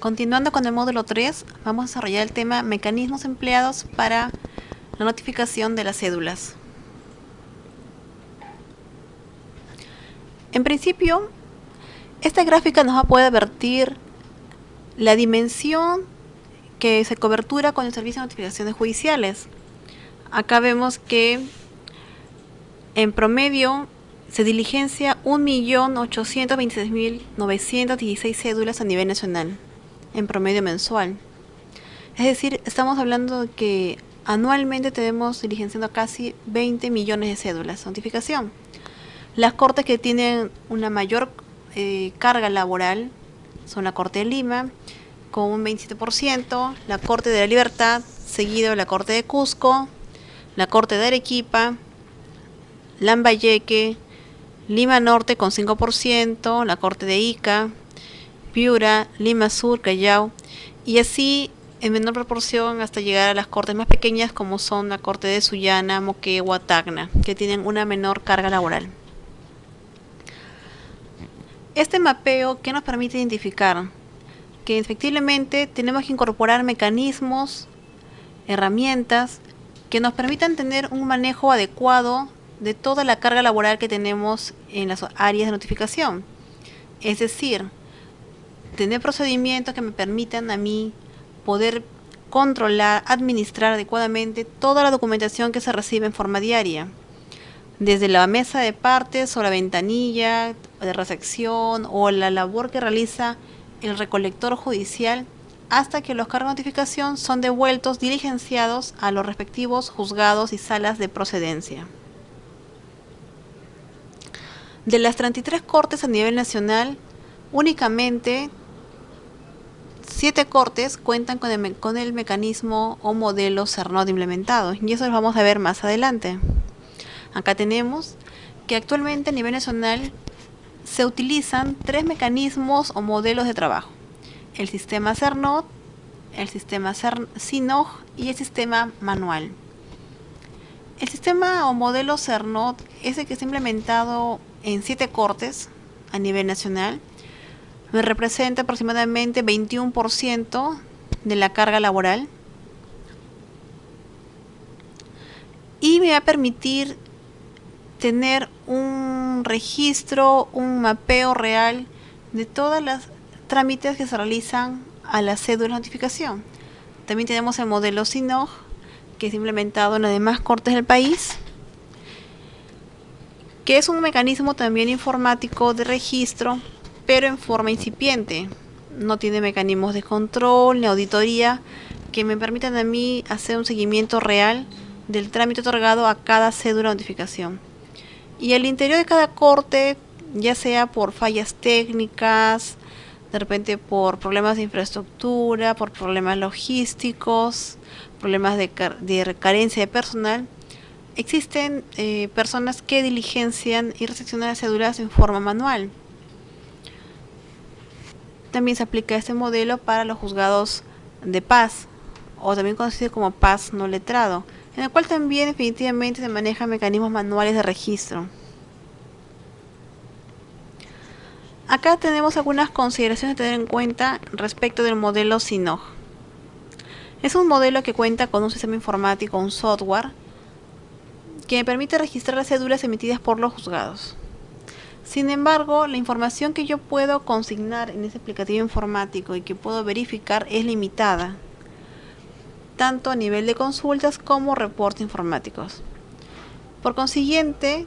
Continuando con el módulo 3, vamos a desarrollar el tema mecanismos empleados para la notificación de las cédulas. En principio, esta gráfica nos va a poder advertir la dimensión que se cobertura con el servicio de notificaciones judiciales. Acá vemos que en promedio se diligencia 1.826.916 cédulas a nivel nacional, en promedio mensual. Es decir, estamos hablando de que anualmente tenemos diligenciando casi 20 millones de cédulas de notificación. Las cortes que tienen una mayor carga laboral son la Corte de Lima, con un 27%, la Corte de la Libertad, seguido de la Corte de Cusco, la Corte de Arequipa, Lambayeque, Lima Norte con 5%, la Corte de Ica, Piura, Lima Sur, Callao, y así en menor proporción hasta llegar a las cortes más pequeñas como son la Corte de Sullana, Moquegua, Tacna, que tienen una menor carga laboral. Este mapeo, ¿qué nos permite identificar? Que efectivamente tenemos que incorporar mecanismos, herramientas que nos permitan tener un manejo adecuado de toda la carga laboral que tenemos en las áreas de notificación. Es decir, tener procedimientos que me permitan a mí poder controlar, administrar adecuadamente toda la documentación que se recibe en forma diaria. Desde la mesa de partes o la ventanilla de recepción o la labor que realiza el recolector judicial hasta que los cargos de notificación son devueltos, diligenciados a los respectivos juzgados y salas de procedencia. De las 33 cortes a nivel nacional, únicamente 7 cortes cuentan con el mecanismo o modelo CERNOT implementado, y eso lo vamos a ver más adelante. Acá tenemos que actualmente a nivel nacional se utilizan 3 mecanismos o modelos de trabajo: el sistema CERNOT, el sistema SINOG y el sistema manual. El sistema o modelo CERNOT es el que está implementado en 7 cortes a nivel nacional. Me representa aproximadamente 21% de la carga laboral y me va a permitir tener un registro, un mapeo real de todas las trámites que se realizan a la cédula de notificación. También tenemos el modelo SINOG, que es implementado en las demás cortes del país, que es un mecanismo también informático de registro, pero en forma incipiente. No tiene mecanismos de control ni auditoría que me permitan a mí hacer un seguimiento real del trámite otorgado a cada cédula de notificación. Y al interior de cada corte, ya sea por fallas técnicas, de repente por problemas de infraestructura, por problemas logísticos, problemas de carencia de personal, existen personas que diligencian y recepcionan las cédulas en forma manual. También se aplica este modelo para los juzgados de paz, o también conocido como paz no letrado, en el cual también definitivamente se manejan mecanismos manuales de registro. Acá tenemos algunas consideraciones a tener en cuenta respecto del modelo SINOG. Es un modelo que cuenta con un sistema informático, un software, que me permite registrar las cédulas emitidas por los juzgados. Sin embargo, la información que yo puedo consignar en ese aplicativo informático y que puedo verificar es limitada, tanto a nivel de consultas como reportes informáticos. Por consiguiente,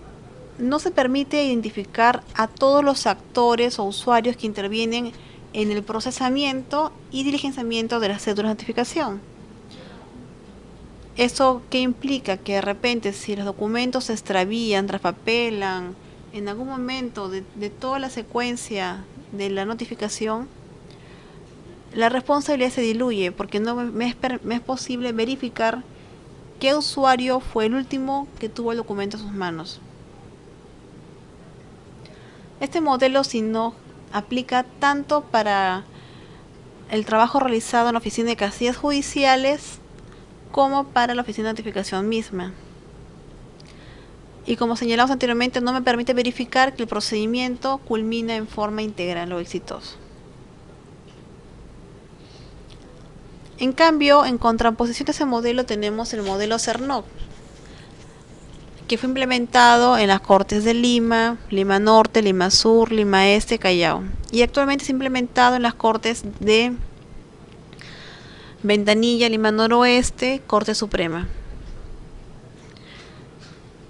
no se permite identificar a todos los actores o usuarios que intervienen en el procesamiento y diligenciamiento de las cédulas de notificación. ¿Eso qué implica? Que de repente, si los documentos se extravían, traspapelan, en algún momento de toda la secuencia de la notificación, la responsabilidad se diluye porque no me es posible verificar qué usuario fue el último que tuvo el documento en sus manos. Este modelo SINOG aplica tanto para el trabajo realizado en la oficina de casillas judiciales como para la oficina de notificación misma. Y como señalamos anteriormente, no me permite verificar que el procedimiento culmina en forma integral o exitoso. En cambio, en contraposición a ese modelo tenemos el modelo CERNOC, que fue implementado en las Cortes de Lima, Lima Norte, Lima Sur, Lima Este, Callao, y actualmente es implementado en las Cortes de Ventanilla, Lima Noroeste, Corte Suprema,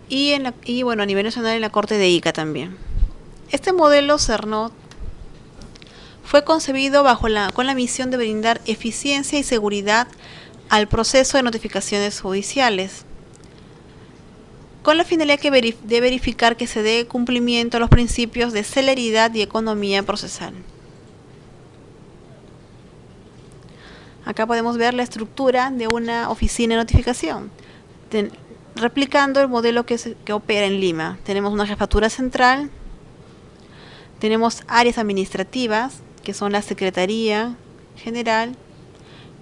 y bueno, a nivel nacional en la Corte de Ica también. Este modelo CERNOC fue concebido con la misión de brindar eficiencia y seguridad al proceso de notificaciones judiciales, con la finalidad de verificar que se dé cumplimiento a los principios de celeridad y economía procesal. Acá podemos ver la estructura de una oficina de notificación, replicando el modelo que opera en Lima. Tenemos una jefatura central, tenemos áreas administrativas, que son la Secretaría General,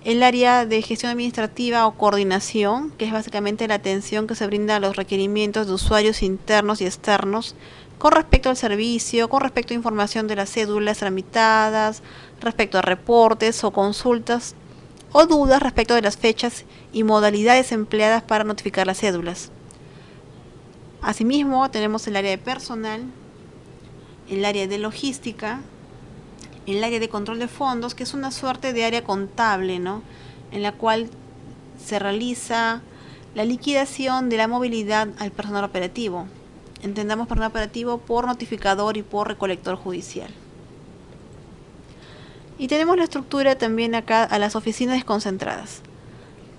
el área de gestión administrativa o coordinación, que es básicamente la atención que se brinda a los requerimientos de usuarios internos y externos con respecto al servicio, con respecto a información de las cédulas tramitadas, respecto a reportes o consultas o dudas respecto de las fechas y modalidades empleadas para notificar las cédulas. Asimismo, tenemos el área de personal, el área de logística, el área de control de fondos, que es una suerte de área contable, ¿no?, en la cual se realiza la liquidación de la movilidad al personal operativo. Entendamos personal operativo por notificador y por recolector judicial. Y tenemos la estructura también acá a las oficinas desconcentradas.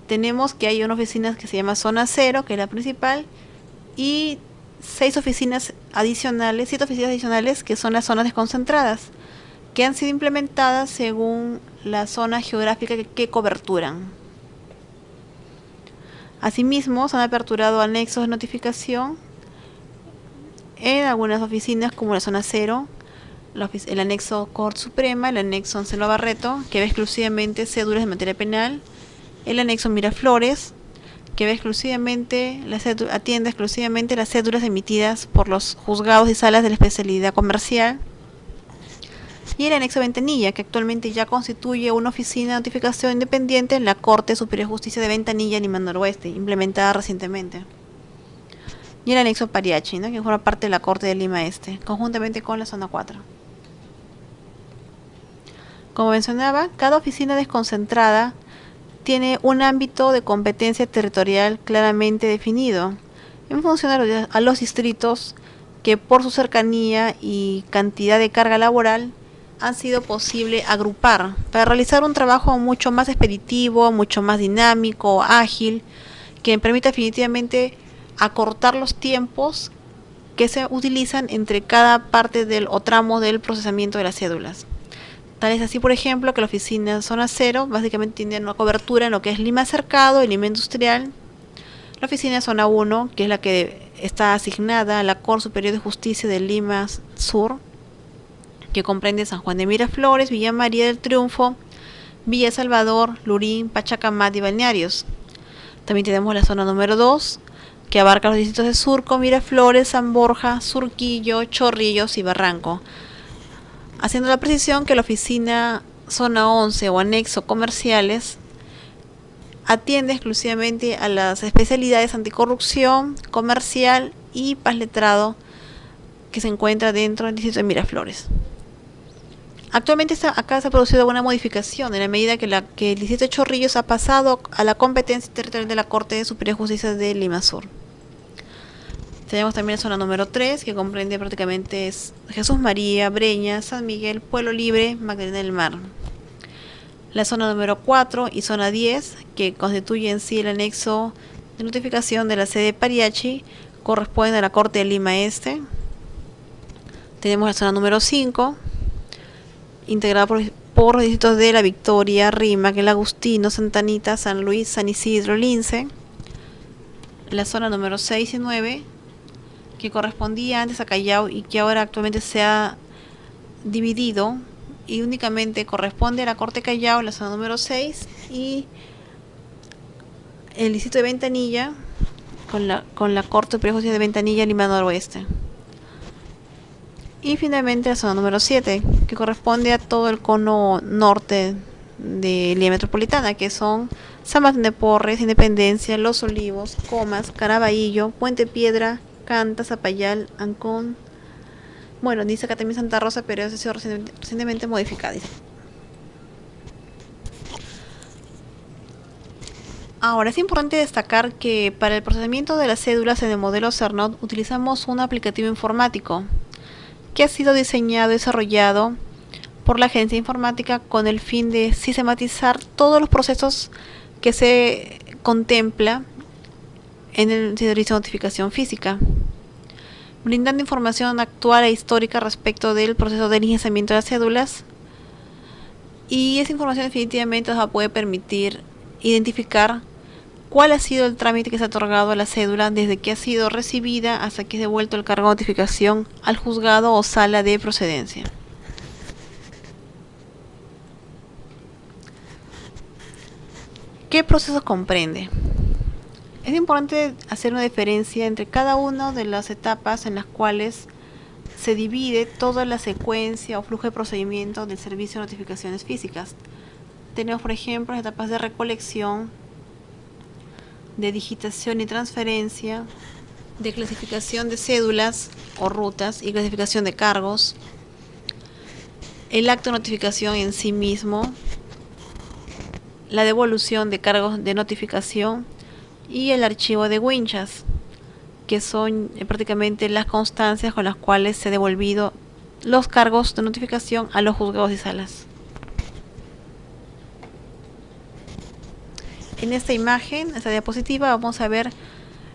Tenemos que hay una oficina que se llama Zona 0, que es la principal, y 7 oficinas adicionales que son las zonas desconcentradas, que han sido implementadas según la zona geográfica que coberturan. Asimismo, se han aperturado anexos de notificación en algunas oficinas como la Zona 0, el anexo Corte Suprema, el anexo Ancelo Barreto, que ve exclusivamente cédulas de materia penal, el anexo Miraflores, que ve atiende exclusivamente las cédulas emitidas por los juzgados y salas de la especialidad comercial, y el anexo Ventanilla, que actualmente ya constituye una oficina de notificación independiente en la Corte Superior de Justicia de Ventanilla, Lima Noroeste, implementada recientemente. Y el anexo Pariachi, ¿no?, que forma parte de la Corte de Lima Este, conjuntamente con la Zona 4. Como mencionaba, cada oficina desconcentrada tiene un ámbito de competencia territorial claramente definido, en función a los distritos que por su cercanía y cantidad de carga laboral han sido posible agrupar para realizar un trabajo mucho más expeditivo, mucho más dinámico, ágil, que permita definitivamente acortar los tiempos que se utilizan entre cada parte o tramo del procesamiento de las cédulas. Tal es así, por ejemplo, que la oficina Zona 0 básicamente tiene una cobertura en lo que es Lima Cercado y Lima Industrial. La oficina Zona 1, que es la que está asignada a la Corte Superior de Justicia de Lima Sur, que comprende San Juan de Miraflores, Villa María del Triunfo, Villa Salvador, Lurín, Pachacamac y Balnearios. También tenemos la zona número 2, que abarca los distritos de Surco, Miraflores, San Borja, Surquillo, Chorrillos y Barranco, haciendo la precisión que la oficina Zona 11 o anexo comerciales atiende exclusivamente a las especialidades anticorrupción, comercial y paz letrado, que se encuentra dentro del distrito de Miraflores. Actualmente acá se ha producido una modificación en la medida que el distrito de Chorrillos ha pasado a la competencia territorial de la Corte Superior de Justicia de Lima Sur. Tenemos también la zona número 3, que comprende prácticamente Jesús María, Breña, San Miguel, Pueblo Libre, Magdalena del Mar. La zona número 4 y zona 10, que constituye en sí el anexo de notificación de la sede de Pariachi, corresponden a la Corte de Lima Este. Tenemos la zona número 5, integrada por los distritos de La Victoria, Rímac, El Agustino, Santa Anita, San Luis, San Isidro, Lince. La zona número 6 y 9, que correspondía antes a Callao y que ahora actualmente se ha dividido y únicamente corresponde a la Corte Callao, la zona número 6, y el distrito de Ventanilla con la Corte Superior de Justicia de Ventanilla, Lima Noroeste. Y finalmente la zona número 7, que corresponde a todo el cono norte de Línea Metropolitana, que son San Martín de Porres, Independencia, Los Olivos, Comas, Caraballo, Puente Piedra, Canta, Zapallar, Ancón. Bueno, dice acá también Santa Rosa, pero eso ha sido recientemente modificada. Ahora, es importante destacar que para el procesamiento de las cédulas en el modelo CERNOT utilizamos un aplicativo informático que ha sido diseñado y desarrollado por la agencia informática con el fin de sistematizar todos los procesos que se contempla en el servicio de notificación física, brindando información actual e histórica respecto del proceso de licenciamiento de las cédulas, y esa información definitivamente nos va a poder permitir identificar cuál ha sido el trámite que se ha otorgado a la cédula desde que ha sido recibida hasta que es devuelto el cargo de notificación al juzgado o sala de procedencia. ¿Qué procesos comprende? Es importante hacer una diferencia entre cada una de las etapas en las cuales se divide toda la secuencia o flujo de procedimiento del servicio de notificaciones físicas. Tenemos, por ejemplo, las etapas de recolección, de digitación y transferencia, de clasificación de cédulas o rutas y clasificación de cargos, el acto de notificación en sí mismo, la devolución de cargos de notificación y el archivo de winchas, que son prácticamente las constancias con las cuales se han devolvido los cargos de notificación a los juzgados y salas. En esta imagen, esta diapositiva, vamos a ver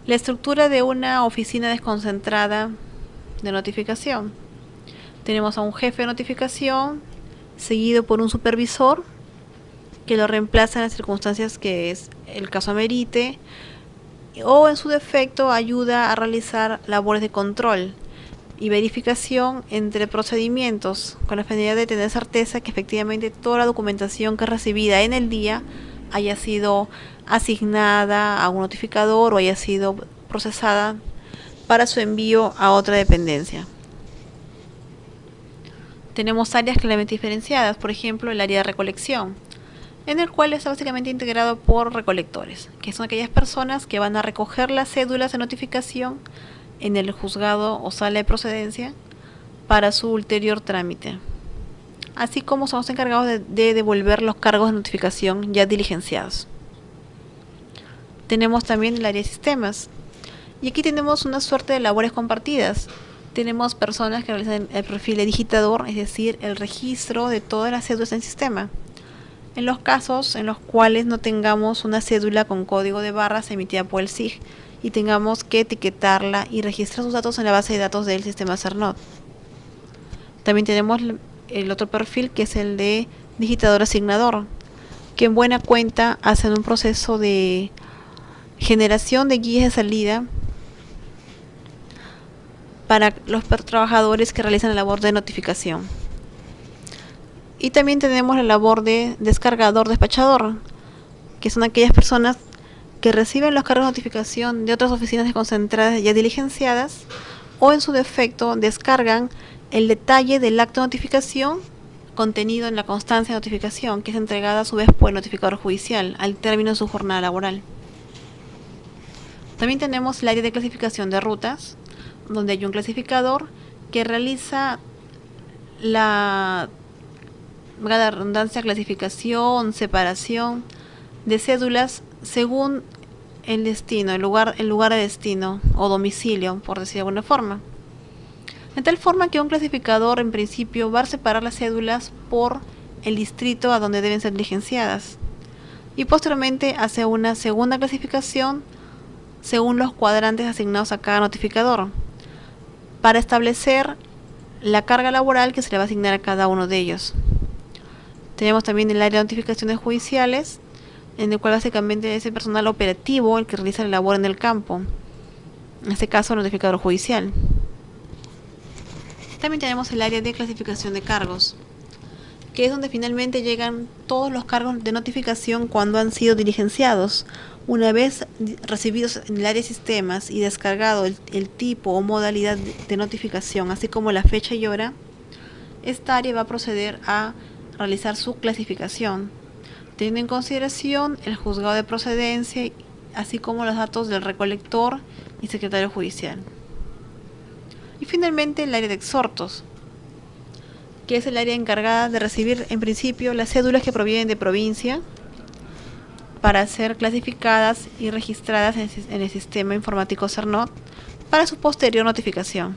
la estructura de una oficina desconcentrada de notificación. Tenemos a un jefe de notificación, seguido por un supervisor, que lo reemplaza en las circunstancias que el caso amerite, o en su defecto ayuda a realizar labores de control y verificación entre procedimientos, con la finalidad de tener certeza que efectivamente toda la documentación que es recibida en el día haya sido asignada a un notificador o haya sido procesada para su envío a otra dependencia. Tenemos áreas claramente diferenciadas, por ejemplo el área de recolección, en el cual está básicamente integrado por recolectores, que son aquellas personas que van a recoger las cédulas de notificación en el juzgado o sala de procedencia para su ulterior trámite, así como son los encargados de devolver los cargos de notificación ya diligenciados. Tenemos también el área de sistemas, y aquí tenemos una suerte de labores compartidas. Tenemos personas que realizan el perfil de digitador, es decir, el registro de todas las cédulas en sistema. En los casos en los cuales no tengamos una cédula con código de barras emitida por el SIG y tengamos que etiquetarla y registrar sus datos en la base de datos del sistema CERNOT. También tenemos el otro perfil, que es el de digitador asignador, que en buena cuenta hacen un proceso de generación de guías de salida para los trabajadores que realizan la labor de notificación. Y también tenemos la labor de descargador despachador, que son aquellas personas que reciben los cargos de notificación de otras oficinas desconcentradas ya diligenciadas, o en su defecto descargan el detalle del acto de notificación contenido en la constancia de notificación, que es entregada a su vez por el notificador judicial al término de su jornada laboral. También tenemos el área de clasificación de rutas, donde hay un clasificador que realiza la redundancia, clasificación, separación de cédulas según el destino, el lugar de destino o domicilio, por decir de alguna forma. De tal forma que un clasificador en principio va a separar las cédulas por el distrito a donde deben ser diligenciadas, y posteriormente hace una segunda clasificación según los cuadrantes asignados a cada notificador, para establecer la carga laboral que se le va a asignar a cada uno de ellos. Tenemos también el área de notificaciones judiciales, en el cual básicamente es el personal operativo el que realiza la labor en el campo, en este caso el notificador judicial. También tenemos el área de clasificación de cargos, que es donde finalmente llegan todos los cargos de notificación cuando han sido diligenciados. Una vez recibidos en el área de sistemas y descargado el tipo o modalidad de notificación, así como la fecha y hora, esta área va a proceder a realizar su clasificación teniendo en consideración el juzgado de procedencia, así como los datos del recolector y secretario judicial. Y finalmente el área de exhortos, que es el área encargada de recibir en principio las cédulas que provienen de provincia para ser clasificadas y registradas en el sistema informático CERNOT para su posterior notificación.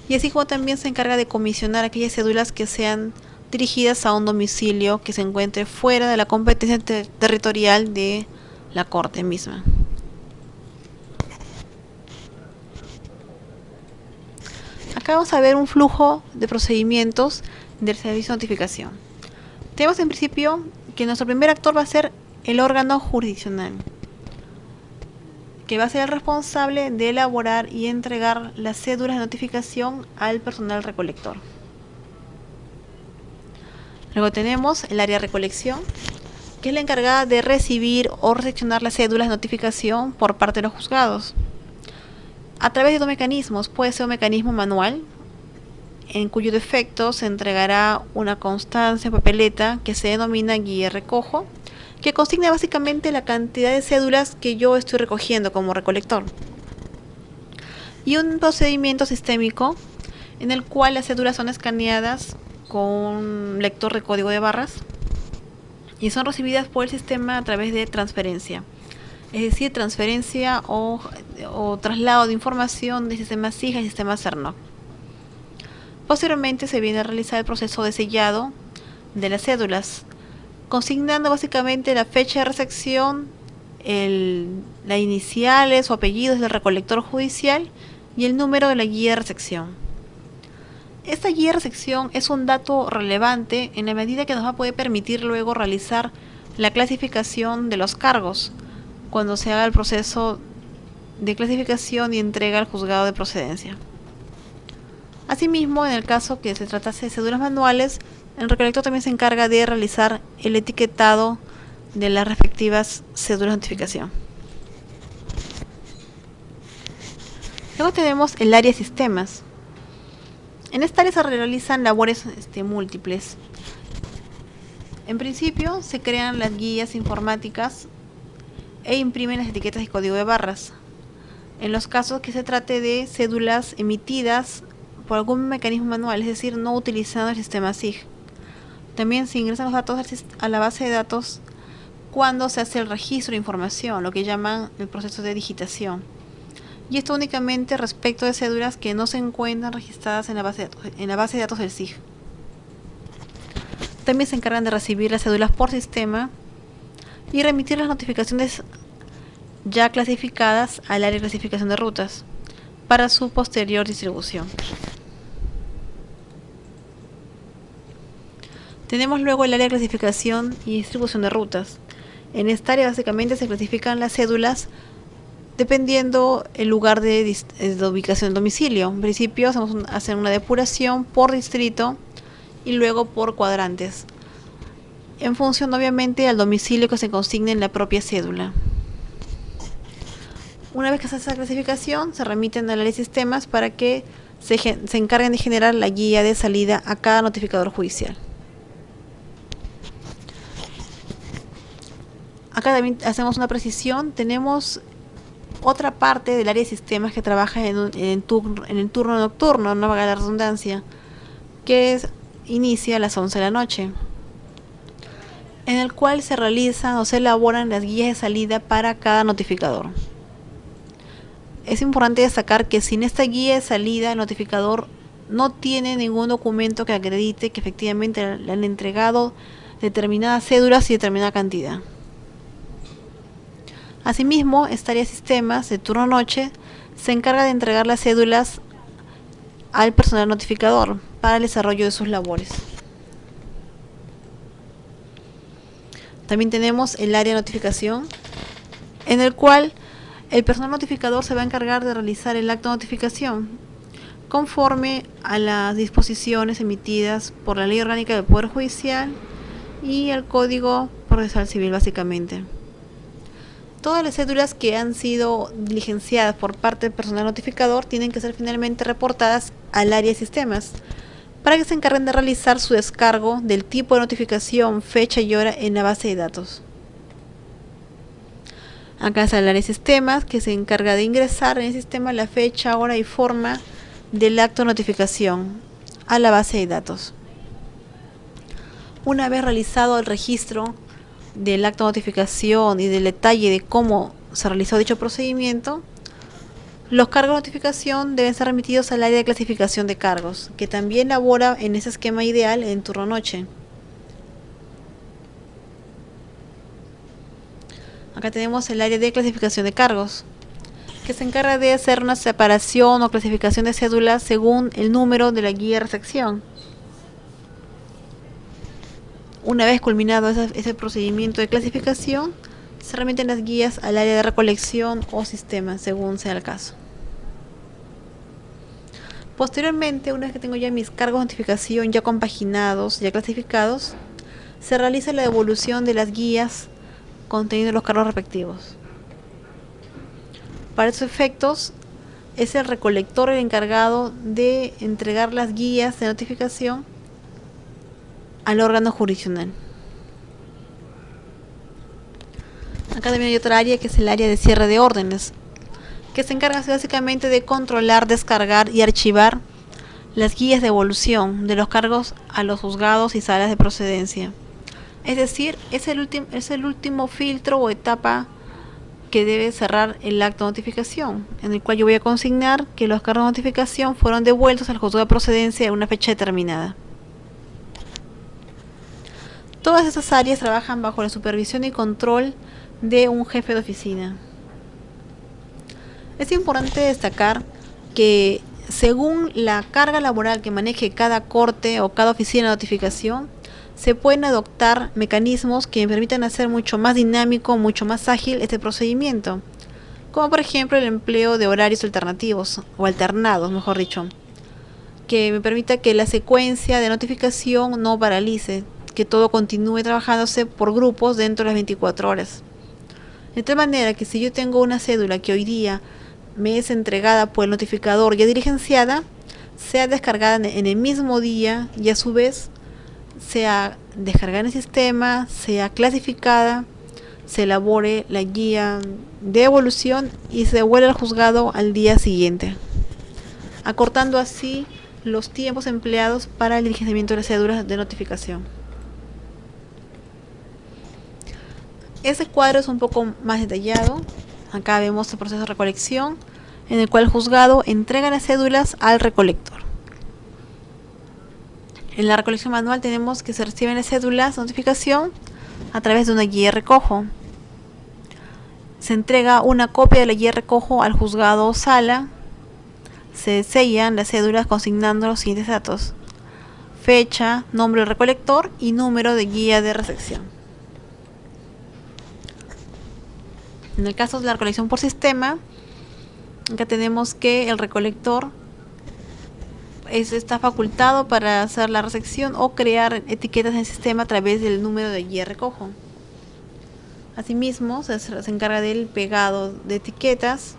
Y así como también se encarga de comisionar aquellas cédulas que sean dirigidas a un domicilio que se encuentre fuera de la competencia territorial de la Corte misma. Acá vamos a ver un flujo de procedimientos del servicio de notificación. Tenemos en principio que nuestro primer actor va a ser el órgano jurisdiccional, que va a ser el responsable de elaborar y entregar las cédulas de notificación al personal recolector. Luego tenemos el área de recolección, que es la encargada de recibir o recepcionar las cédulas de notificación por parte de los juzgados, a través de dos mecanismos. Puede ser un mecanismo manual, en cuyo defecto se entregará una constancia o papeleta que se denomina guía de recojo, que consigna básicamente la cantidad de cédulas que yo estoy recogiendo como recolector. Y un procedimiento sistémico en el cual las cédulas son escaneadas con un lector de código de barras y son recibidas por el sistema a través de transferencia. Es decir, transferencia o traslado de información del sistema SIG al sistema CERNOT. Posteriormente se viene a realizar el proceso de sellado de las cédulas, consignando básicamente la fecha de recepción, las iniciales o apellidos del recolector judicial y el número de la guía de recepción. Esta guía de recepción es un dato relevante en la medida que nos va a poder permitir luego realizar la clasificación de los cargos cuando se haga el proceso de clasificación y entrega al juzgado de procedencia. Asimismo, en el caso que se tratase de cédulas manuales, el recolector también se encarga de realizar el etiquetado de las respectivas cédulas de notificación. Luego tenemos el área de sistemas. En esta área se realizan labores múltiples. En principio se crean las guías informáticas e imprimen las etiquetas de código de barras. En los casos que se trate de cédulas emitidas por algún mecanismo manual, es decir, no utilizando el sistema SIG. También se ingresan los datos a la base de datos cuando se hace el registro de información, lo que llaman el proceso de digitación. Y esto únicamente respecto de cédulas que no se encuentran registradas en la base de datos del SIG. También se encargan de recibir las cédulas por sistema y remitir las notificaciones ya clasificadas al área de clasificación de rutas para su posterior distribución. Tenemos luego el área de clasificación y distribución de rutas. En esta área básicamente se clasifican las cédulas dependiendo el lugar de ubicación del domicilio. En principio hacen una depuración por distrito y luego por cuadrantes, en función obviamente al domicilio que se consigne en la propia cédula. Una vez que se hace esa clasificación, se remiten al área de sistemas para que se encarguen de generar la guía de salida a cada notificador judicial. Acá también hacemos una precisión. Tenemos otra parte del área de sistemas que trabaja en el turno nocturno, no valga la redundancia, que inicia a las 11 de la noche, en el cual se realizan o se elaboran las guías de salida para cada notificador. Es importante destacar que sin esta guía de salida, el notificador no tiene ningún documento que acredite que efectivamente le han entregado determinadas cédulas y determinada cantidad. Asimismo, esta área de sistemas de turno noche se encarga de entregar las cédulas al personal notificador para el desarrollo de sus labores. También tenemos el área de notificación, en el cual el personal notificador se va a encargar de realizar el acto de notificación conforme a las disposiciones emitidas por la Ley Orgánica del Poder Judicial y el Código Procesal Civil básicamente. Todas las cédulas que han sido diligenciadas por parte del personal notificador tienen que ser finalmente reportadas al área de sistemas para que se encarguen de realizar su descargo del tipo de notificación, fecha y hora en la base de datos. Acá está el área de sistemas, que se encarga de ingresar en el sistema la fecha, hora y forma del acto de notificación a la base de datos. Una vez realizado el registro del acto de notificación y del detalle de cómo se realizó dicho procedimiento, los cargos de notificación deben ser remitidos al área de clasificación de cargos, que también labora en ese esquema ideal en turno noche. Acá tenemos el área de clasificación de cargos, que se encarga de hacer una separación o clasificación de cédulas según el número de la guía de recepción. Una vez culminado ese procedimiento de clasificación, se remiten las guías al área de recolección o sistema, según sea el caso. Posteriormente, una vez que tengo ya mis cargos de notificación ya compaginados, ya clasificados, se realiza la devolución de las guías conteniendo los cargos respectivos. Para esos efectos, es el recolector el encargado de entregar las guías de notificación al órgano jurisdiccional. Acá también hay otra área que es el área de cierre de órdenes, que se encarga básicamente de controlar, descargar y archivar las guías de devolución de los cargos a los juzgados y salas de procedencia. Es decir, es el último filtro o etapa que debe cerrar el acto de notificación, en el cual yo voy a consignar que los cargos de notificación fueron devueltos al juzgado de procedencia en una fecha determinada. Todas estas áreas trabajan bajo la supervisión y control de un jefe de oficina. Es importante destacar que según la carga laboral que maneje cada corte o cada oficina de notificación, se pueden adoptar mecanismos que permitan hacer mucho más dinámico, mucho más ágil este procedimiento, como por ejemplo el empleo de horarios alternativos, o alternados, mejor dicho, que me permita que la secuencia de notificación no paralice, que todo continúe trabajándose por grupos dentro de las 24 horas. De tal manera que si yo tengo una cédula que hoy día me es entregada por el notificador ya diligenciada, sea descargada en el mismo día y a su vez sea descargada en el sistema, sea clasificada, se elabore la guía de devolución y se devuelve al juzgado al día siguiente, acortando así los tiempos empleados para el diligenciamiento de las cédulas de notificación. Ese cuadro es un poco más detallado. Acá vemos el proceso de recolección, en el cual el juzgado entrega las cédulas al recolector. En la recolección manual tenemos que se reciben las cédulas de notificación a través de una guía de recojo. Se entrega una copia de la guía de recojo al juzgado o sala. Se sellan las cédulas consignando los siguientes datos: fecha, nombre del recolector y número de guía de recepción. En el caso de la recolección por sistema, acá tenemos que el recolector está facultado para hacer la recepción o crear etiquetas en el sistema a través del número de guía de recojo. Asimismo, se encarga del pegado de etiquetas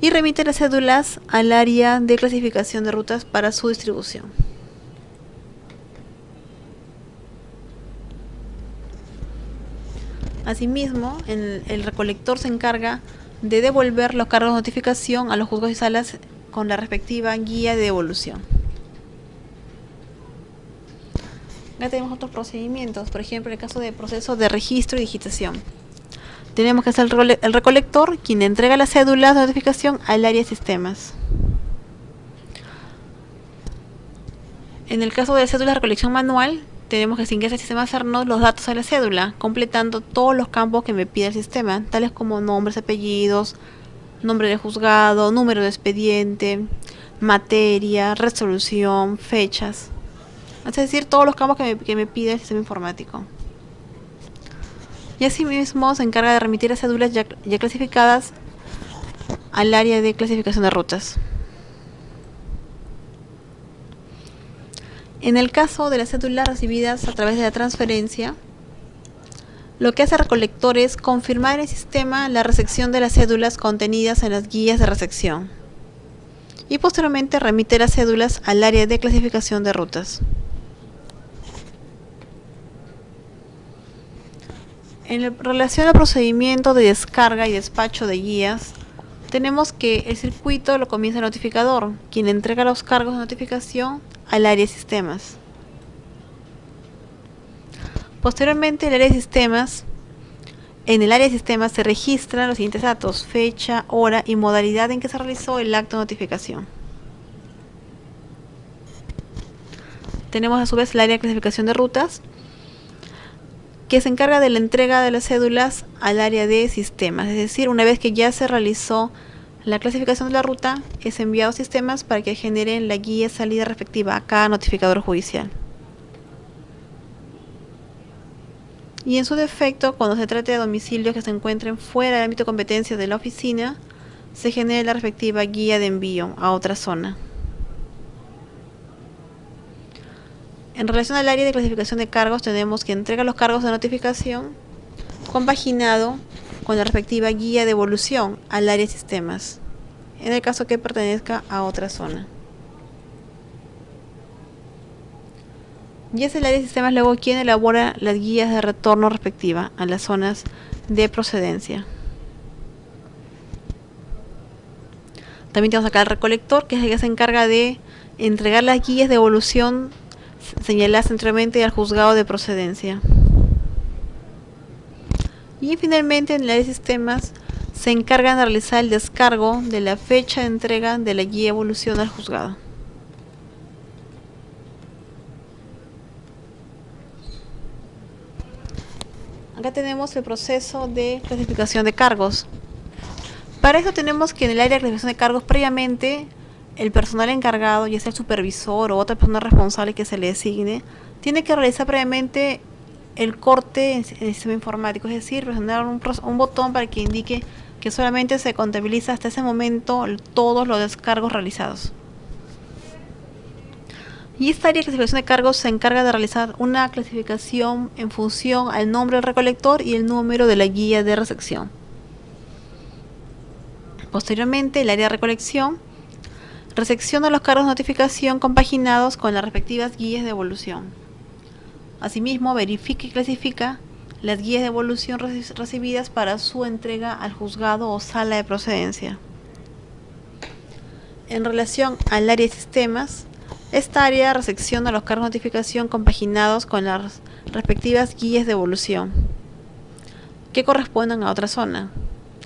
y remite las cédulas al área de clasificación de rutas para su distribución. Asimismo, el recolector se encarga de devolver los cargos de notificación a los juzgados y salas con la respectiva guía de devolución. Acá tenemos otros procedimientos, por ejemplo, en el caso de procesos de registro y digitación. Tenemos que ser el recolector quien entrega las cédulas de notificación al área de sistemas. En el caso de la cédula de recolección manual, tenemos que se ingresa al sistema hacernos los datos de la cédula, completando todos los campos que me pide el sistema, tales como nombres, apellidos, nombre del juzgado, número de expediente, materia, resolución, fechas. Es decir, todos los campos que me pide el sistema informático. Y asimismo se encarga de remitir las cédulas ya clasificadas al área de clasificación de rutas. En el caso de las cédulas recibidas a través de la transferencia, lo que hace el recolector es confirmar en el sistema la recepción de las cédulas contenidas en las guías de recepción y posteriormente remite las cédulas al área de clasificación de rutas. En relación al procedimiento de descarga y despacho de guías, tenemos que el circuito lo comienza el notificador, quien entrega los cargos de notificación al área de sistemas. Posteriormente, en el área de sistemas se registran los siguientes datos: fecha, hora y modalidad en que se realizó el acto de notificación. Tenemos a su vez el área de clasificación de rutas, que se encarga de la entrega de las cédulas al área de sistemas, es decir, una vez que ya se realizó la clasificación de la ruta, es enviado a sistemas para que generen la guía de salida respectiva a cada notificador judicial. Y en su defecto, cuando se trate de domicilios que se encuentren fuera del ámbito de competencia de la oficina, se genera la respectiva guía de envío a otra zona. En relación al área de clasificación de cargos, tenemos que entrega los cargos de notificación compaginado con la respectiva guía de evolución al área de sistemas, en el caso que pertenezca a otra zona. Y es el área de sistemas luego quien elabora las guías de retorno respectiva a las zonas de procedencia. También tenemos acá el recolector, que es el que se encarga de entregar las guías de evolución señaladas anteriormente al juzgado de procedencia. Y finalmente, en el área de sistemas se encargan de realizar el descargo de la fecha de entrega de la guía de evolución al juzgado. Acá tenemos el proceso de clasificación de cargos. Para eso tenemos que en el área de clasificación de cargos previamente el personal encargado, ya sea el supervisor o otra persona responsable que se le designe, tiene que realizar previamente el corte en el sistema informático, es decir, presionar un botón para que indique que solamente se contabiliza hasta ese momento todos los descargos realizados. Y esta área de clasificación de cargos se encarga de realizar una clasificación en función al nombre del recolector y el número de la guía de recepción. Posteriormente, el área de recolección recepciona los cargos de notificación compaginados con las respectivas guías de evolución. Asimismo, verifica y clasifica las guías de evolución recibidas para su entrega al juzgado o sala de procedencia. En relación al área de sistemas, esta área recepciona los cargos de notificación compaginados con las respectivas guías de evolución que correspondan a otra zona.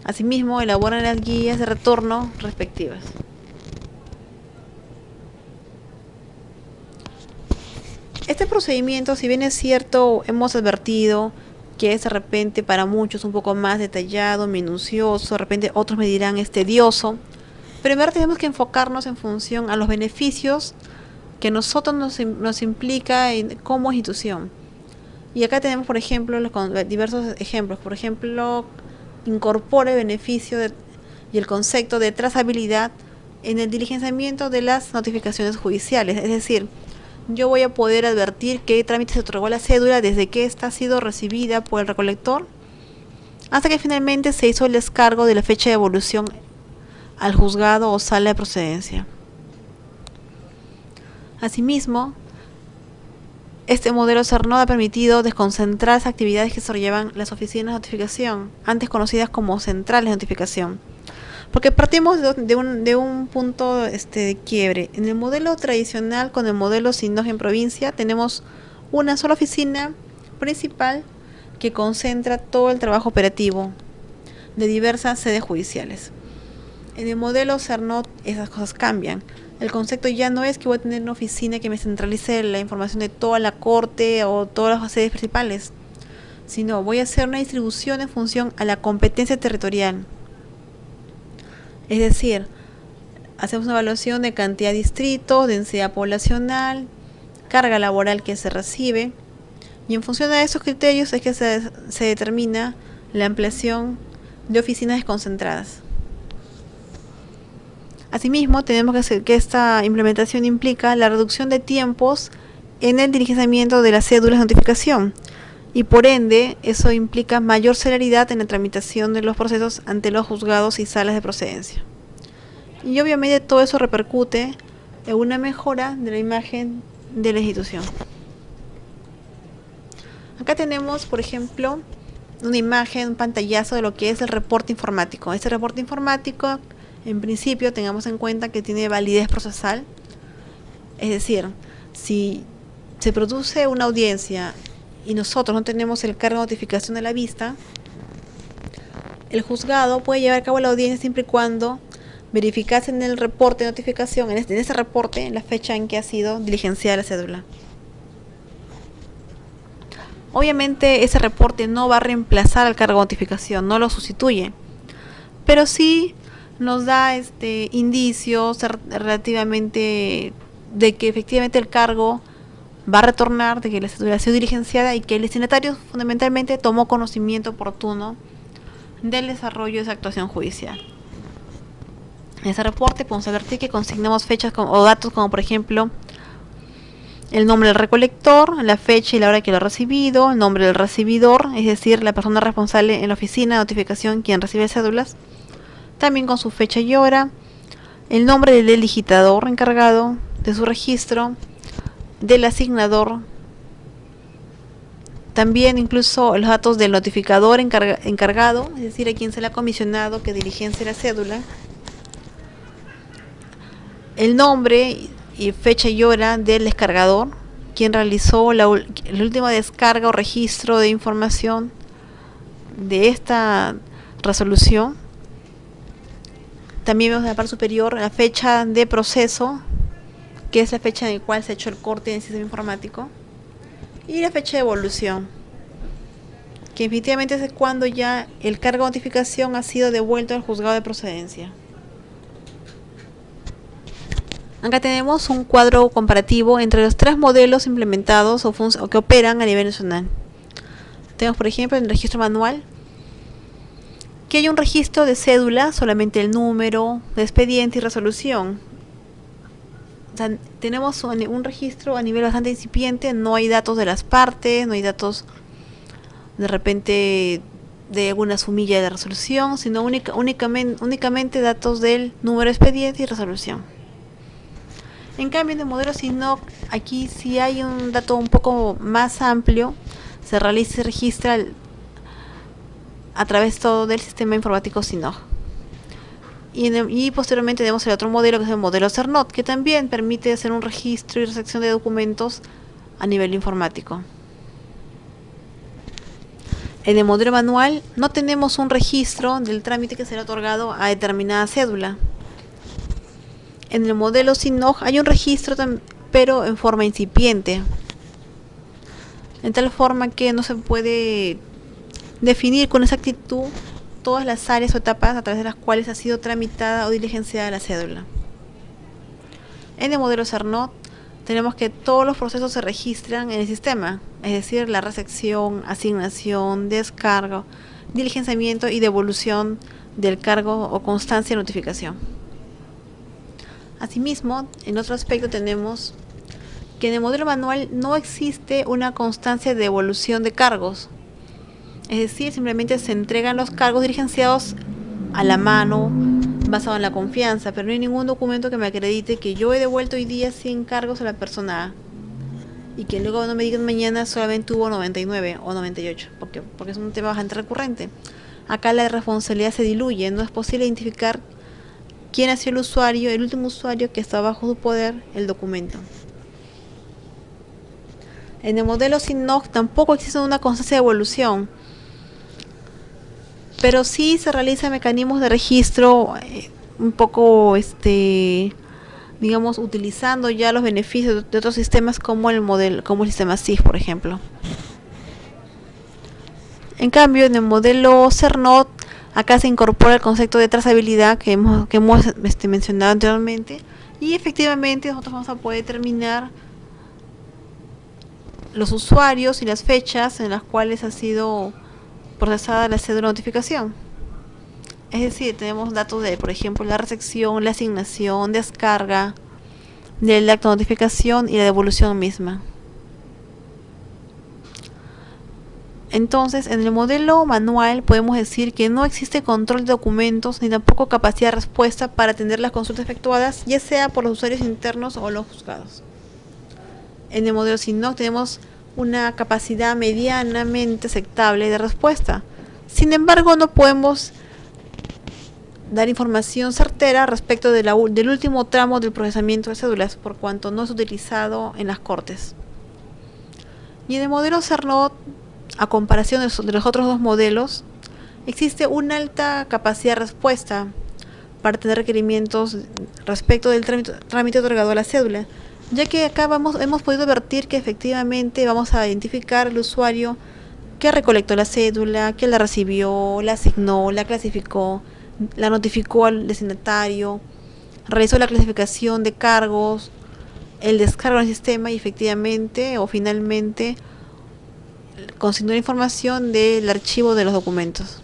Asimismo, elaboran las guías de retorno respectivas. Este procedimiento, si bien es cierto, hemos advertido que es de repente para muchos un poco más detallado, minucioso, de repente otros me dirán es tedioso, primero tenemos que enfocarnos en función a los beneficios que nosotros nos implica como institución. Y acá tenemos, por ejemplo, diversos ejemplos. Por ejemplo, incorpora el beneficio y el concepto de trazabilidad en el diligenciamiento de las notificaciones judiciales. Es decir, yo voy a poder advertir qué trámite se otorgó la cédula desde que ésta ha sido recibida por el recolector hasta que finalmente se hizo el descargo de la fecha de evolución al juzgado o sala de procedencia. Asimismo, este modelo CERNOD ha permitido desconcentrar las actividades que se llevan las oficinas de notificación, antes conocidas como centrales de notificación. Porque partimos de un punto de quiebre. En el modelo tradicional, con el modelo SINOG en provincia, tenemos una sola oficina principal que concentra todo el trabajo operativo de diversas sedes judiciales. En el modelo CERNOD esas cosas cambian. El concepto ya no es que voy a tener una oficina que me centralice la información de toda la corte o todas las sedes principales, sino voy a hacer una distribución en función a la competencia territorial. Es decir, hacemos una evaluación de cantidad de distritos, densidad poblacional, carga laboral que se recibe, y en función de esos criterios es que se determina la ampliación de oficinas desconcentradas. Asimismo, tenemos que esta implementación implica la reducción de tiempos en el diligenciamiento de las cédulas de notificación y por ende eso implica mayor celeridad en la tramitación de los procesos ante los juzgados y salas de procedencia. y obviamente todo eso repercute en una mejora de la imagen de la institución. Acá tenemos, por ejemplo, una imagen, un pantallazo de lo que es el reporte informático. Este reporte informático, en principio, tengamos en cuenta que tiene validez procesal. Es decir, si se produce una audiencia y nosotros no tenemos el cargo de notificación de la vista, el juzgado puede llevar a cabo la audiencia siempre y cuando verificase en el reporte de notificación, en ese reporte, en la fecha en que ha sido diligenciada la cédula. Obviamente ese reporte no va a reemplazar al cargo de notificación, no lo sustituye, pero sí nos da indicios relativamente de que efectivamente el cargo va a retornar, de que la cédula ha sido diligenciada y que el destinatario fundamentalmente tomó conocimiento oportuno del desarrollo de esa actuación judicial. En ese reporte podemos advertir que consignamos fechas o datos como por ejemplo el nombre del recolector, la fecha y la hora que lo ha recibido, el nombre del recibidor, es decir, la persona responsable en la oficina de notificación quien recibe cédulas, también con su fecha y hora, el nombre del digitador encargado de su registro, del asignador, también incluso los datos del notificador encargado, es decir, a quien se le ha comisionado que diligencie la cédula, el nombre y fecha y hora del descargador, quien realizó la última descarga o registro de información de esta resolución. También vemos en la parte superior la fecha de proceso, que es la fecha en la cual se ha hecho el corte en el sistema informático, y la fecha de evolución, que efectivamente es cuando ya el cargo de notificación ha sido devuelto al juzgado de procedencia. Acá tenemos un cuadro comparativo entre los tres modelos implementados o que operan a nivel nacional. Tenemos, por ejemplo, en el registro manual, que hay un registro de cédula, solamente el número, de expediente y resolución. O sea, tenemos un registro a nivel bastante incipiente, no hay datos de las partes, no hay datos de repente de alguna sumilla de resolución, sino únicamente datos del número de expediente y resolución. En cambio, en el modelo SINOC, aquí sí hay un dato un poco más amplio, se registra a través todo del sistema informático SINOC. Y posteriormente tenemos el otro modelo, que es el modelo CERNOT, que también permite hacer un registro y recepción de documentos a nivel informático. En el modelo manual no tenemos un registro del trámite que será otorgado a determinada cédula. En el modelo SINOG hay un registro, pero en forma incipiente, en tal forma que no se puede definir con exactitud todas las áreas o etapas a través de las cuales ha sido tramitada o diligenciada la cédula. En el modelo CERNOT tenemos que todos los procesos se registran en el sistema, es decir, la recepción, asignación, descargo, diligenciamiento y devolución del cargo o constancia de notificación. Asimismo, en otro aspecto tenemos que en el modelo manual no existe una constancia de devolución de cargos. Es decir, simplemente se entregan los cargos diligenciados a la mano, basado en la confianza, pero no hay ningún documento que me acredite que yo he devuelto hoy día 100 cargos a la persona A y que luego no me digan mañana solamente hubo 99 o 98, porque es un tema bastante recurrente. Acá la responsabilidad se diluye, no es posible identificar quién ha sido el usuario, el último usuario que está bajo su poder el documento. En el modelo SINOG tampoco existe una constancia de devolución, pero sí se realizan mecanismos de registro un poco, digamos, utilizando ya los beneficios de otros sistemas como el sistema SIG, por ejemplo. En cambio, en el modelo CERNOT, acá se incorpora el concepto de trazabilidad que hemos mencionado anteriormente, y efectivamente nosotros vamos a poder determinar los usuarios y las fechas en las cuales ha sido procesada la cédula de notificación. Es decir, tenemos datos de, por ejemplo, la recepción, la asignación, descarga del acto de notificación y la devolución misma. Entonces, en el modelo manual podemos decir que no existe control de documentos ni tampoco capacidad de respuesta para atender las consultas efectuadas, ya sea por los usuarios internos o los juzgados. En el modelo SINOC tenemos una capacidad medianamente aceptable de respuesta. Sin embargo, no podemos dar información certera respecto de del último tramo del procesamiento de cédulas, por cuanto no es utilizado en las cortes. Y en el modelo CERNOT, a comparación de los otros dos modelos, existe una alta capacidad de respuesta para tener requerimientos respecto del trámite otorgado a la cédula, ya que acá hemos podido advertir que efectivamente vamos a identificar al usuario que recolectó la cédula, que la recibió, la asignó, la clasificó, la notificó al destinatario, realizó la clasificación de cargos, el descargo del sistema y efectivamente o finalmente consignó la información del archivo de los documentos.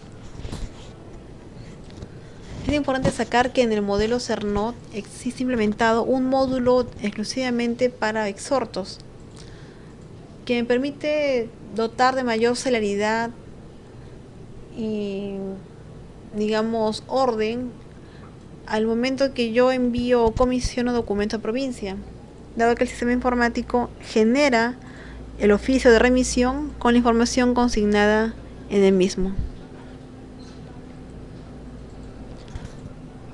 Es importante destacar que en el modelo CERNOT existe implementado un módulo exclusivamente para exhortos, que me permite dotar de mayor celeridad y, digamos, orden al momento que yo envío o comisiono documento a provincia, dado que el sistema informático genera el oficio de remisión con la información consignada en el mismo.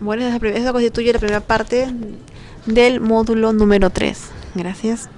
Bueno, esa constituye la primera parte del módulo número 3. Gracias.